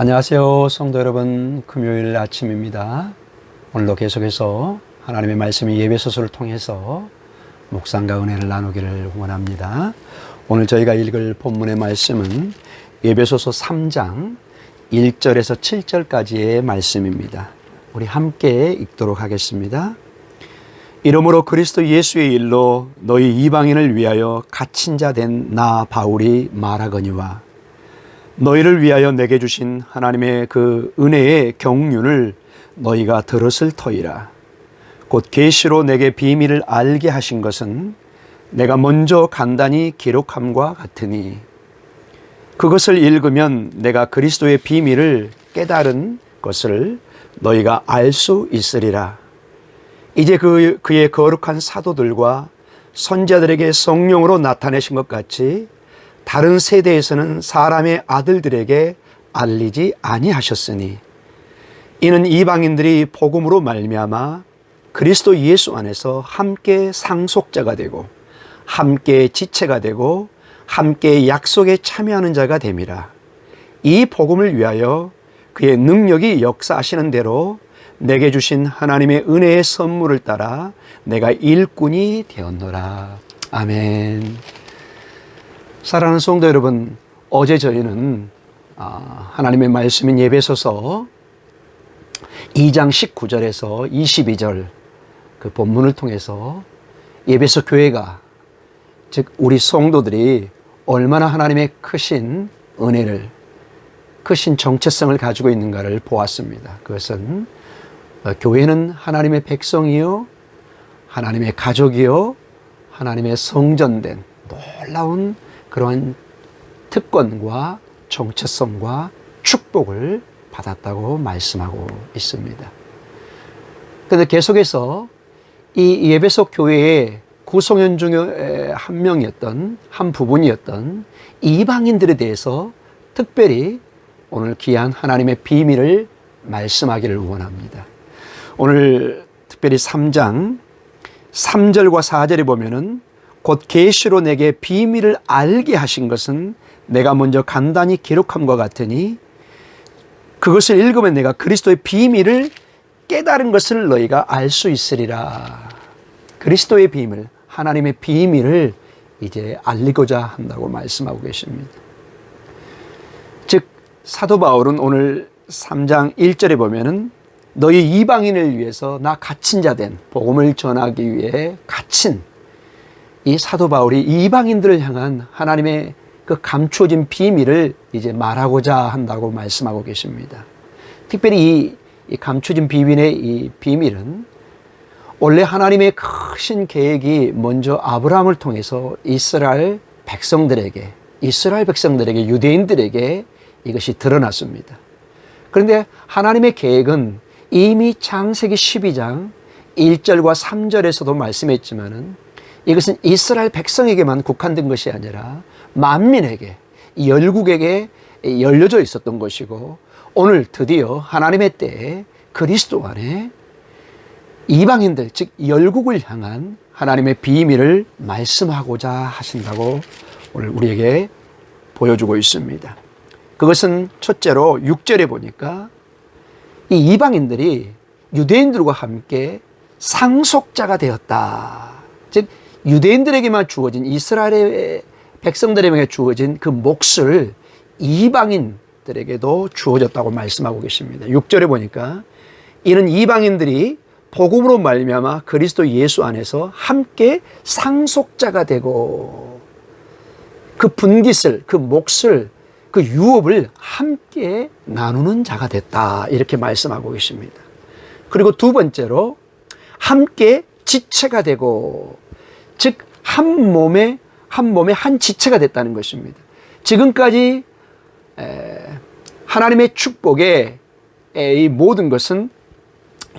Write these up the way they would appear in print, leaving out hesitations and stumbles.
안녕하세요, 성도 여러분. 금요일 아침입니다. 오늘도 계속해서 하나님의 말씀이 예배소서를 통해서 묵상과 은혜를 나누기를 원합니다. 오늘 저희가 읽을 본문의 말씀은 예배소서 3장 1절에서 7절까지의 말씀입니다. 우리 함께 읽도록 하겠습니다. 이러므로 그리스도 예수의 일로 너희 이방인을 위하여 갇힌 자 된 나 바울이 말하거니와 너희를 위하여 내게 주신 하나님의 그 은혜의 경륜을 너희가 들었을 터이라. 곧 계시로 내게 비밀을 알게 하신 것은 내가 먼저 간단히 기록함과 같으니 그것을 읽으면 내가 그리스도의 비밀을 깨달은 것을 너희가 알 수 있으리라. 이제 그의 거룩한 사도들과 선자들에게 성령으로 나타내신 것 같이 다른 세대에서는 사람의 아들들에게 알리지 아니하셨으니 이는 이방인들이 복음으로 말미암아 그리스도 예수 안에서 함께 상속자가 되고 함께 지체가 되고 함께 약속에 참여하는 자가 됨이라. 이 복음을 위하여 그의 능력이 역사하시는 대로 내게 주신 하나님의 은혜의 선물을 따라 내가 일꾼이 되었노라. 아멘. 사랑하는 성도 여러분, 어제 저희는 하나님의 말씀인 예배소서 2장 19절에서 22절 그 본문을 통해서 예배소 교회가, 즉 우리 성도들이 얼마나 하나님의 크신 은혜를, 크신 정체성을 가지고 있는가를 보았습니다. 그것은 교회는 하나님의 백성이요, 하나님의 가족이요, 하나님의 성전된 놀라운 그러한 특권과 정체성과 축복을 받았다고 말씀하고 있습니다. 그런데 계속해서 이 예배소 교회의 구성원 중에 한 명이었던, 한 부분이었던 이방인들에 대해서 특별히 오늘 귀한 하나님의 비밀을 말씀하기를 원합니다. 오늘 특별히 3장 3절과 4절에 보면은 곧 계시로 내게 비밀을 알게 하신 것은 내가 먼저 간단히 기록함과 같으니 그것을 읽으면 내가 그리스도의 비밀을 깨달은 것을 너희가 알 수 있으리라. 그리스도의 비밀, 하나님의 비밀을 이제 알리고자 한다고 말씀하고 계십니다. 즉 사도 바울은 오늘 3장 1절에 보면은 너희 이방인을 위해서 나 갇힌 자 된, 복음을 전하기 위해 갇힌 이 사도 바울이 이방인들을 향한 하나님의 그 감추어진 비밀을 이제 말하고자 한다고 말씀하고 계십니다. 특별히 이 감추어진 비밀의 이 비밀은 원래 하나님의 크신 계획이 먼저 아브라함을 통해서 이스라엘 백성들에게, 유대인들에게 이것이 드러났습니다. 그런데 하나님의 계획은 이미 창세기 12장 1절과 3절에서도 말씀했지만은 이것은 이스라엘 백성에게만 국한된 것이 아니라 만민에게, 열국에게 열려져 있었던 것이고 오늘 드디어 하나님의 때에 그리스도 안에 이방인들, 즉 열국을 향한 하나님의 비밀을 말씀하고자 하신다고 오늘 우리에게 보여주고 있습니다. 그것은 첫째로 6절에 보니까 이 이방인들이 유대인들과 함께 상속자가 되었다. 즉 유대인들에게만 주어진, 이스라엘의 백성들에게 주어진 그 몫을 이방인들에게도 주어졌다고 말씀하고 계십니다. 6절에 보니까 이는 이방인들이 복음으로 말미암아 그리스도 예수 안에서 함께 상속자가 되고 그 분깃을, 그 몫을, 그 유업을 함께 나누는 자가 됐다. 이렇게 말씀하고 계십니다. 그리고 두 번째로 함께 지체가 되고, 즉 한 몸에 한 지체가 됐다는 것입니다. 지금까지 하나님의 축복의 이 모든 것은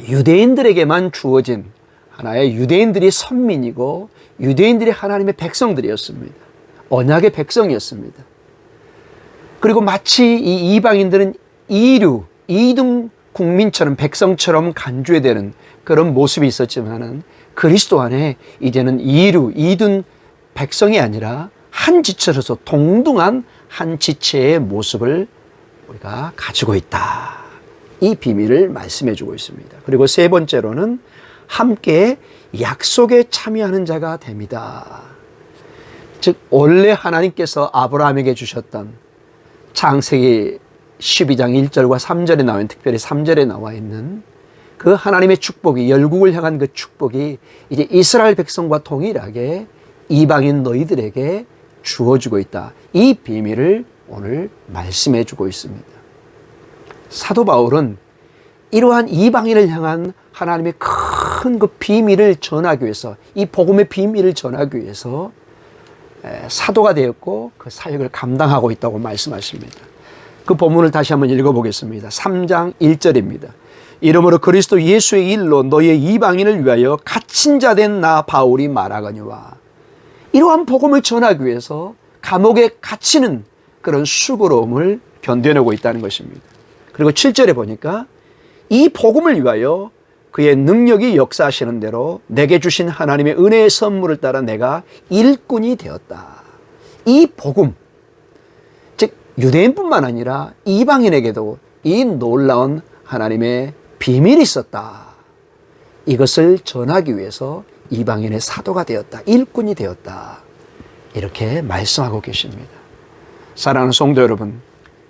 유대인들에게만 주어진 하나의 유대인들이 선민이고 유대인들이 하나님의 백성들이었습니다. 언약의 백성이었습니다. 그리고 마치 이 이방인들은 이등 국민처럼, 백성처럼 간주되는 그런 모습이 있었지만은 그리스도 안에 이제는 이등 백성이 아니라 한 지체로서 동등한 한 지체의 모습을 우리가 가지고 있다. 이 비밀을 말씀해 주고 있습니다. 그리고 세 번째로는 함께 약속에 참여하는 자가 됩니다. 즉 원래 하나님께서 아브라함에게 주셨던 창세기 12장 1절과 3절에 나와 있는, 특별히 3절에 나와 있는 그 하나님의 축복이, 열국을 향한 그 축복이 이제 이스라엘 백성과 동일하게 이방인 너희들에게 주어지고 있다. 이 비밀을 오늘 말씀해 주고 있습니다. 사도 바울은 이러한 이방인을 향한 하나님의 큰 그 비밀을 전하기 위해서, 이 복음의 비밀을 전하기 위해서 사도가 되었고 그 사역을 감당하고 있다고 말씀하십니다. 그 본문을 다시 한번 읽어보겠습니다. 3장 1절입니다. 이러므로 그리스도 예수의 일로 너희의 이방인을 위하여 갇힌 자 된 나 바울이 말하거니와. 이러한 복음을 전하기 위해서 감옥에 갇히는 그런 수고로움을 견뎌내고 있다는 것입니다. 그리고 7절에 보니까 이 복음을 위하여 그의 능력이 역사하시는 대로 내게 주신 하나님의 은혜의 선물을 따라 내가 일꾼이 되었다. 이 복음, 즉 유대인뿐만 아니라 이방인에게도 이 놀라운 하나님의 비밀이 있었다. 이것을 전하기 위해서 이방인의 사도가 되었다. 일꾼이 되었다. 이렇게 말씀하고 계십니다. 사랑하는 성도 여러분,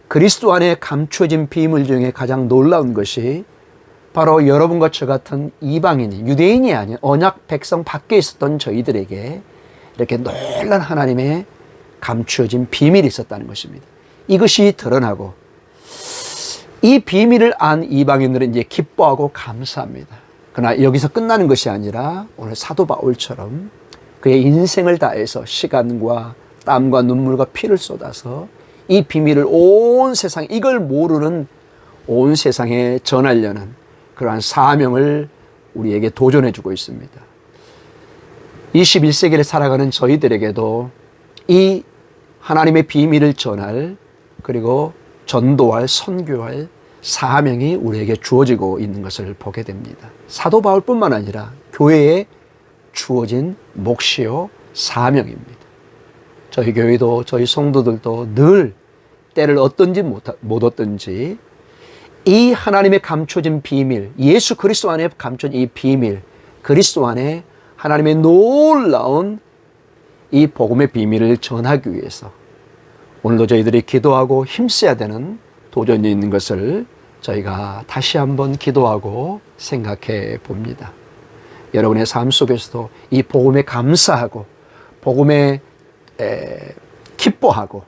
그리스도 안에 감추어진 비밀 중에 가장 놀라운 것이 바로 여러분과 저 같은 이방인이, 유대인이 아닌 언약 백성 밖에 있었던 저희들에게 이렇게 놀라운 하나님의 감추어진 비밀이 있었다는 것입니다. 이것이 드러나고 이 비밀을 안 이방인들은 이제 기뻐하고 감사합니다. 그러나 여기서 끝나는 것이 아니라 오늘 사도 바울처럼 그의 인생을 다해서 시간과 땀과 눈물과 피를 쏟아서 이 비밀을 온 세상, 이걸 모르는 온 세상에 전하려는 그러한 사명을 우리에게 도전해 주고 있습니다. 21세기를 살아가는 저희들에게도 이 하나님의 비밀을 전할, 그리고 전도할, 선교할 사명이 우리에게 주어지고 있는 것을 보게 됩니다. 사도 바울뿐만 아니라 교회에 주어진 몫이요 사명입니다. 저희 교회도, 저희 성도들도 늘 때를 얻든지 못 얻든지 이 하나님의 감춰진 비밀, 예수 그리스도 안에 감춰진 이 비밀, 그리스도 안에 하나님의 놀라운 이 복음의 비밀을 전하기 위해서 오늘도 저희들이 기도하고 힘써야 되는 도전이 있는 것을 저희가 다시 한번 기도하고 생각해 봅니다. 여러분의 삶 속에서도 이 복음에 감사하고 복음에 기뻐하고,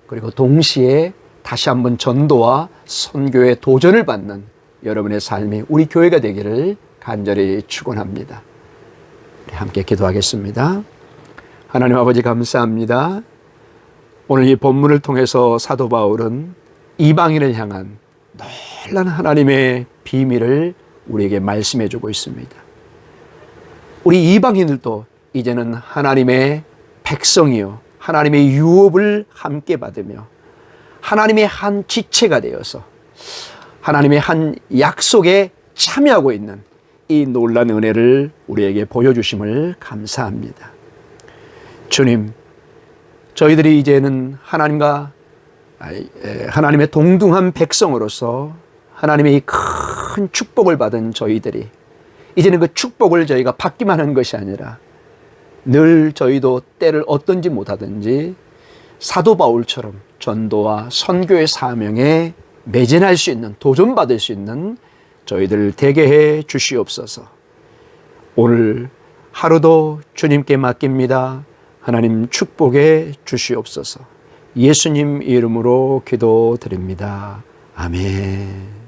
그리고 동시에 다시 한번 전도와 선교의 도전을 받는 여러분의 삶이 우리 교회가 되기를 간절히 축원합니다. 함께 기도하겠습니다. 하나님 아버지 감사합니다. 오늘 이 본문을 통해서 사도 바울은 이방인을 향한 놀라운 하나님의 비밀을 우리에게 말씀해 주고 있습니다. 우리 이방인들도 이제는 하나님의 백성이요, 하나님의 유업을 함께 받으며 하나님의 한 지체가 되어서 하나님의 한 약속에 참여하고 있는 이 놀라운 은혜를 우리에게 보여주심을 감사합니다. 주님, 저희들이 이제는 하나님의 동등한 백성으로서 하나님의 이 큰 축복을 받은 저희들이 이제는 그 축복을 저희가 받기만 하는 것이 아니라 늘 저희도 때를 얻든지 못하든지 사도 바울처럼 전도와 선교의 사명에 매진할 수 있는, 도전받을 수 있는 저희들 되게 해 주시옵소서. 오늘 하루도 주님께 맡깁니다. 하나님 축복해 주시옵소서. 예수님 이름으로 기도드립니다. 아멘.